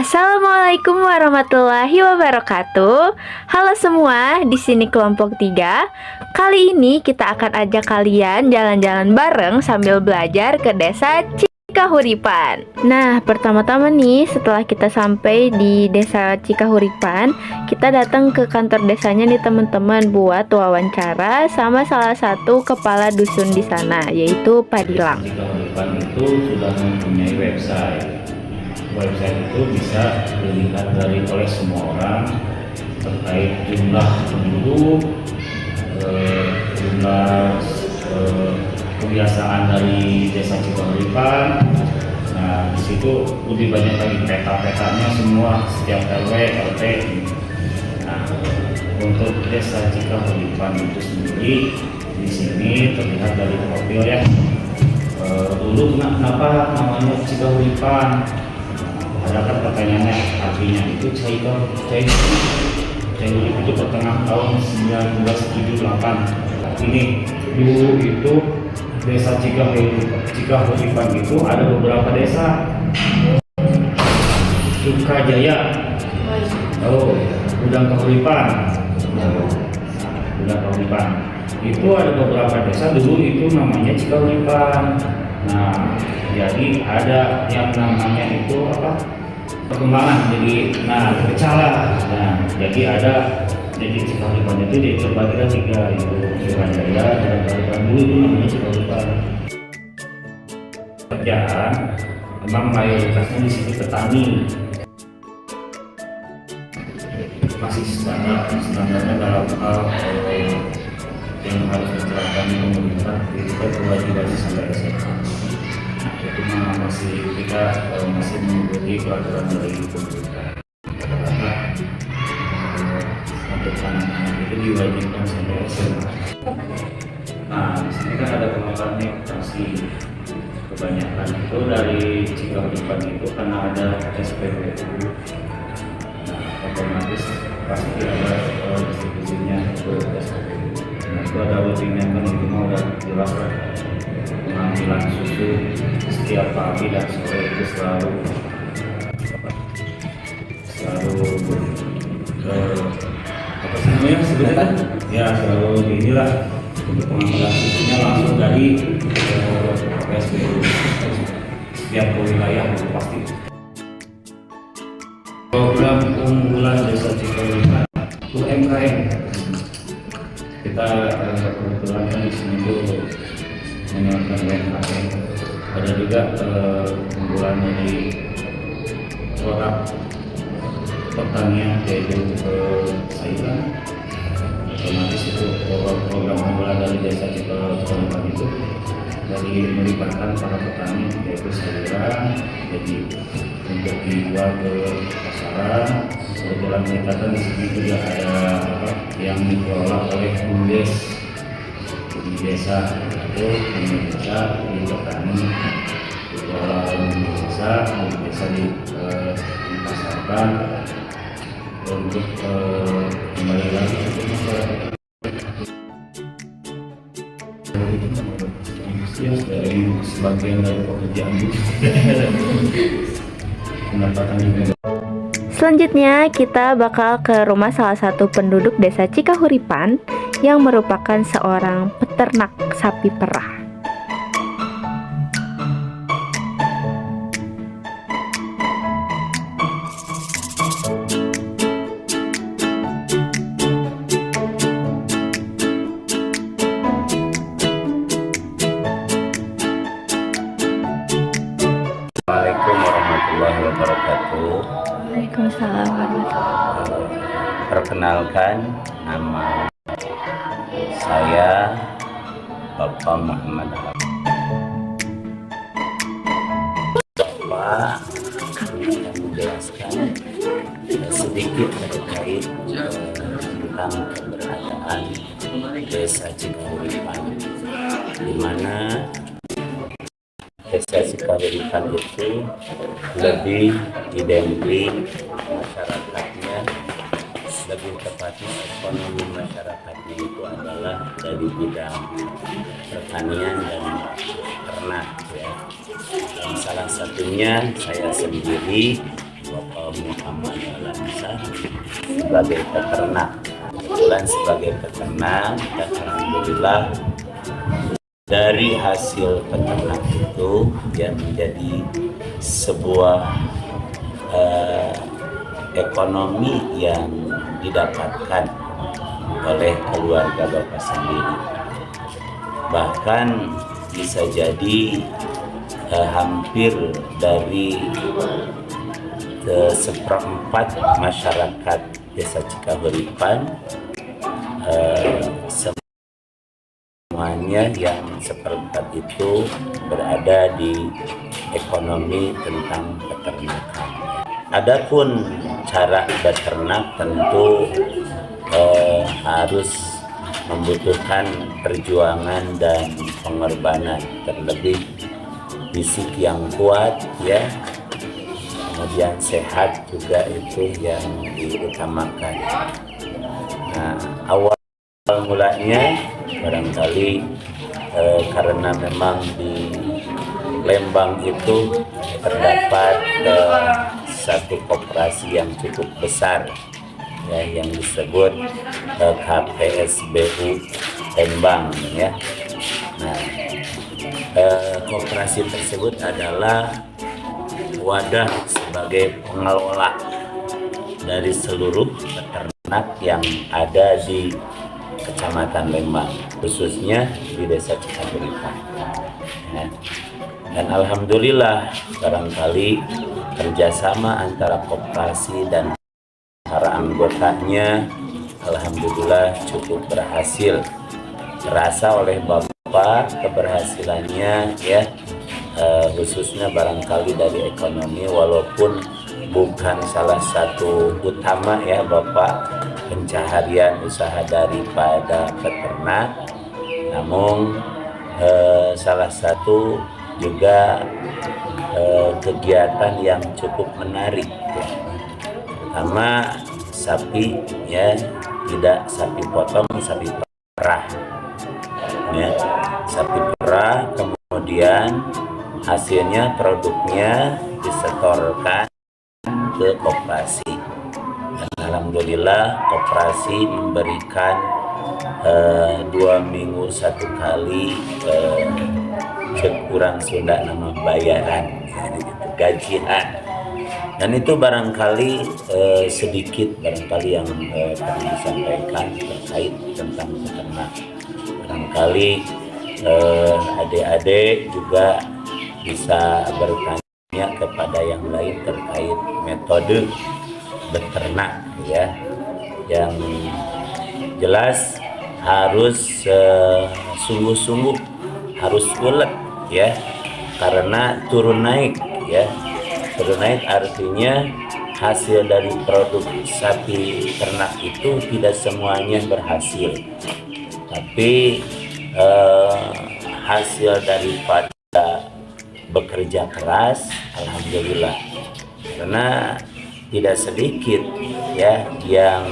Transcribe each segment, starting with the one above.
Assalamualaikum warahmatullahi wabarakatuh. Halo semua, di sini kelompok 3. Kali ini kita akan ajak kalian jalan-jalan bareng sambil belajar ke desa Cikahuripan. Nah, pertama-tama nih, setelah kita sampai di desa Cikahuripan, kita datang ke kantor desanya nih teman-teman buat wawancara sama salah satu kepala dusun di sana, yaitu Pak Dilang. Cikahuripan itu sudah mempunyai website. Website itu bisa dilihat oleh semua orang terkait jumlah penduduk, jumlah kebiasaan dari desa Cikahuripan. Nah, di situ lebih banyak lagi peta-petanya semua setiap RW, RT. Nah, untuk desa Cikahuripan itu sendiri di sini terlihat dari profil ya. Dulu kenapa namanya Cikahuripan? Ada kan pertanyaannya, artinya itu Cai itu pertengahan tahun 1978. Ini dulu itu desa Cikahuripan itu ada beberapa desa. Sukajaya, Udang Kahuripan, itu ada beberapa desa dulu itu namanya Cikahuripan. Nah, jadi ada yang namanya itu perkembangan, jadi pecah. Nah, jadi Cikahuripan itu terbagi ada 3, itu Sukajaya dan Kahuripan. Dulu itu namanya Cikahuripan. Kerjaan memang mayoritasnya di sini petani. Masih standarnya dalam hal yang harus diterapkan di pemerintah itu kewajiban sampai SMA. Nah, itu kita masih mengikuti peraturan dari pemerintah. Untuk anak-anak itu diwajibkan sampai SMA. Nah, di sini kan ada pengelolaan operasi. Kebanyakan itu dari Cikahuripan itu karena ada SPBU. Nah, otomatis pasti ada distribusinya ke SPBU. Nah, itu ada rutinnya kan, itu mau udah jelas kan. Pengambilan susu setiap pagi dan sore itu selalu apa sih namanya sebenarnya? Ya selalu inilah untuk pengambilan susunya langsung dari PSBU setiap wilayah itu pasti. Program unggulan desa Cikahuripan UMKM. Kita kebetulan kan di sini dulu menyiapkan UMKM. Ada juga unggulan dari produk pertanian yaitu sayuran. Otomatis itu program unggulan dari desa Cikahuripan itu dari melibatkan para petani yaitu sayuran, jadi untuk dijual ke pasaran. Kebetulan kita kan di sini juga ada yang dikelola oleh BUMDes di desa itu bisa di petani dikelola oleh bisa dipasarkan untuk kembali lagi untuk masyarakat. Dari sebagian dari pekerjaan pendapatan juga. Selanjutnya kita bakal ke rumah salah satu penduduk desa Cikahuripan yang merupakan seorang peternak sapi perah. Assalamualaikum warahmatullahi wabarakatuh. Waalaikumsalam warahmatullahi wabarakatuh. Perkenalkan, nama saya Bapak Muhammad Bapak akan menjelaskan sedikit terkait tentang keberadaan desa Cikahuripan, di mana desa Cikahuripan itu lebih identik masyarakatnya, lebih tepatnya ekonomi masyarakatnya itu adalah dari bidang pertanian dan ternak ya. Dan salah satunya saya sendiri, Bapak Om Muhammad Al-Ansar sebagai peternak. Kebetulan sebagai peternak, dan alhamdulillah dari hasil peternak itu yang menjadi sebuah ekonomi yang didapatkan oleh keluarga Bapak sendiri. Bahkan bisa jadi hampir dari seperempat masyarakat Desa Cikahuripan, semuanya yang seperempat itu berada di ekonomi tentang peternakan. Adapun cara beternak tentu harus membutuhkan perjuangan dan pengorbanan, terlebih fisik yang kuat ya, kemudian sehat juga itu yang diutamakan. Nah, awal mulanya barangkali karena memang di Lembang itu terdapat satu koperasi yang cukup besar ya, yang disebut KPSBU Lembang ya. Nah, koperasi tersebut adalah wadah sebagai pengelola dari seluruh peternak yang ada di Kecamatan Lembang, khususnya di Desa Cikahuripan. Ya. Dan alhamdulillah barangkali kerjasama antara koperasi dan para anggotanya alhamdulillah cukup berhasil. Terasa oleh Bapak keberhasilannya ya, khususnya barangkali dari ekonomi, walaupun bukan salah satu utama ya Bapak pencaharian usaha daripada peternak, namun salah satu juga kegiatan yang cukup menarik ya. Pertama sapi ya, tidak sapi potong, sapi perah ya, sapi perah, kemudian hasilnya produknya disetorkan ke koperasi. Dan alhamdulillah koperasi memberikan 2 minggu 1 kali kurang Sunda nama bayaran ya, gitu, gajian. Dan itu barangkali sedikit barangkali yang perlu disampaikan terkait tentang peternak. Barangkali adik-adik juga bisa bertanya kepada yang lain terkait metode beternak ya, yang jelas harus sungguh-sungguh, harus ulet ya, karena turun naik ya. Turun naik artinya hasil dari produk sapi ternak itu tidak semuanya berhasil, tapi hasil daripada bekerja keras alhamdulillah, karena tidak sedikit ya yang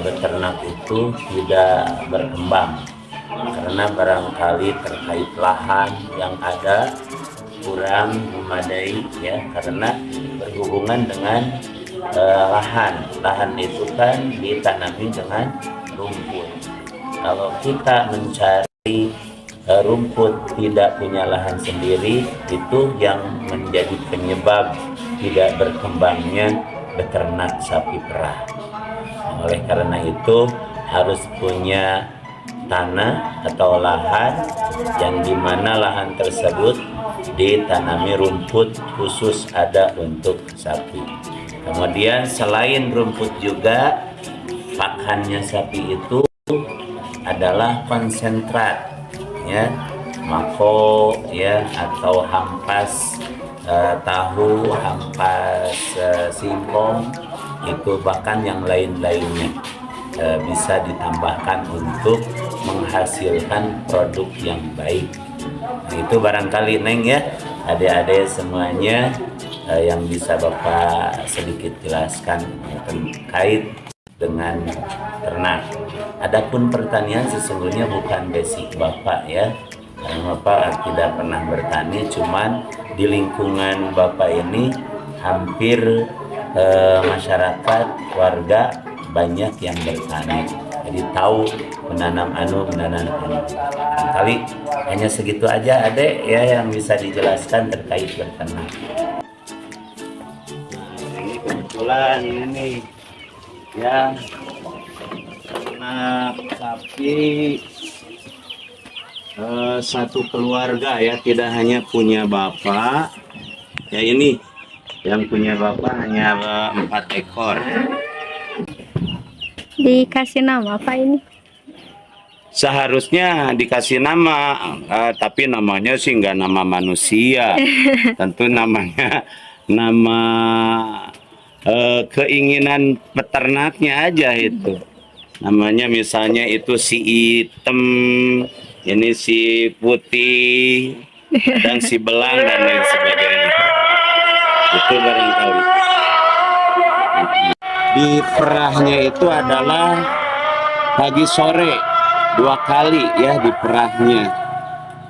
beternak itu tidak berkembang karena barangkali terkait lahan yang ada kurang memadai ya, karena berhubungan dengan lahan itu kan ditanami dengan rumput. Kalau kita mencari rumput tidak punya lahan sendiri, itu yang menjadi penyebab tidak berkembangnya beternak sapi perah. Oleh karena itu harus punya tanah atau lahan yang dimana lahan tersebut ditanami rumput khusus ada untuk sapi. Kemudian selain rumput juga pakannya sapi itu adalah konsentrat ya, mako ya, atau hampas tahu, hampas singkong, itu bahkan yang lain-lainnya bisa ditambahkan untuk menghasilkan produk yang baik. Nah, itu barangkali Neng ya, adik-adik semuanya yang bisa Bapak sedikit jelaskan terkait dengan ternak. Adapun pertanian sesungguhnya bukan basic Bapak ya, karena Bapak tidak pernah bertani, cuman di lingkungan Bapak ini hampir masyarakat warga banyak yang bertani, jadi tahu menanam kali hanya segitu aja adek ya yang bisa dijelaskan terkait berternak. Ini kebetulan ini ya ternak sapi satu keluarga ya, tidak hanya punya bapak ya, ini yang punya bapak hanya 4 ekor. Dikasih nama apa ini? Seharusnya dikasih nama, tapi namanya sih nggak nama manusia. Tentu namanya nama keinginan peternaknya aja itu. Namanya misalnya itu si hitam, ini si putih, kadang si belang dan lain sebagainya. Itu barangkali. Di perahnya itu adalah pagi sore 2 kali ya di perahnya,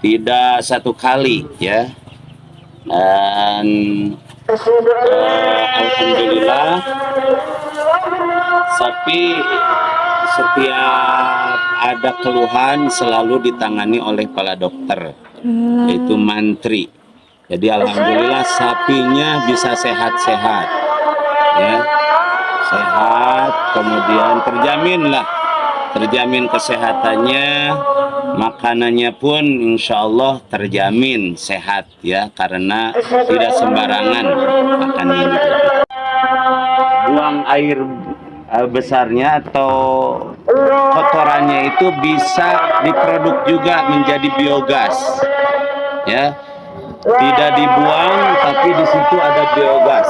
tidak 1 kali ya. Dan alhamdulillah sapi setiap ada keluhan selalu ditangani oleh kepala dokter, yaitu mantri. Jadi alhamdulillah sapinya bisa sehat-sehat ya, sehat, kemudian terjamin kesehatannya, makanannya pun insya Allah terjamin sehat ya, karena tidak sembarangan makan ini. Buang air besarnya atau kotorannya itu bisa diproduk juga menjadi biogas ya, tidak dibuang tapi di situ ada biogas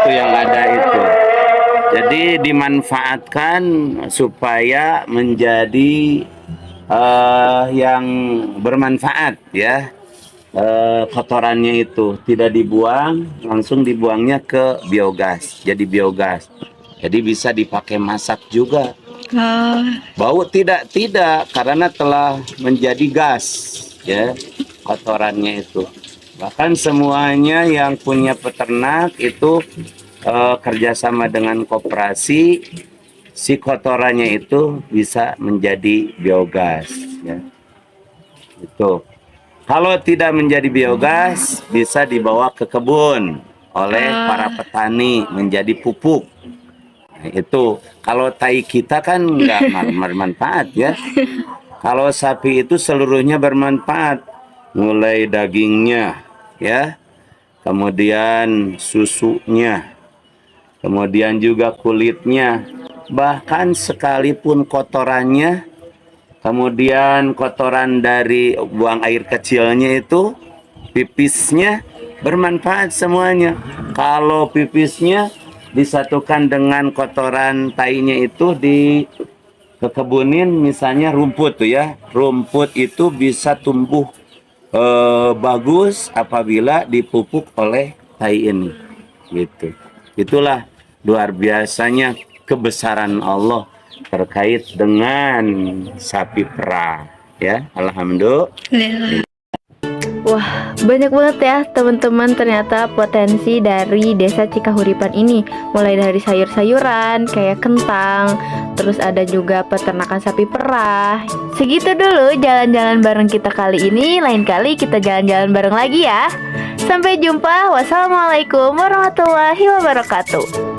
tuh yang ada itu. Jadi dimanfaatkan supaya menjadi yang bermanfaat ya. Kotorannya itu tidak dibuang, langsung dibuangnya ke biogas, jadi biogas. Jadi bisa dipakai masak juga. Bau tidak karena telah menjadi gas ya kotorannya itu. Bahkan semuanya yang punya peternak itu kerjasama dengan koperasi, si kotorannya itu bisa menjadi biogas ya. Itu kalau tidak menjadi biogas bisa dibawa ke kebun oleh para petani menjadi pupuk. Nah, itu kalau tai kita kan nggak bermanfaat ya. Kalau sapi itu seluruhnya bermanfaat, mulai dagingnya ya, kemudian susunya, kemudian juga kulitnya, bahkan sekalipun kotorannya, kemudian kotoran dari buang air kecilnya itu, pipisnya bermanfaat semuanya. Kalau pipisnya disatukan dengan kotoran tainya itu dikebunin, misalnya rumput tuh ya, rumput itu bisa tumbuh bagus apabila dipupuk oleh tai ini gitu. Itulah luar biasanya kebesaran Allah terkait dengan sapi perah ya. Alhamdulillah. Wah, banyak banget ya teman-teman, ternyata potensi dari Desa Cikahuripan ini. Mulai dari sayur-sayuran kayak kentang, terus ada juga peternakan sapi perah. Segitu dulu jalan-jalan bareng kita kali ini. Lain kali kita jalan-jalan bareng lagi ya. Sampai jumpa. Wassalamualaikum warahmatullahi wabarakatuh.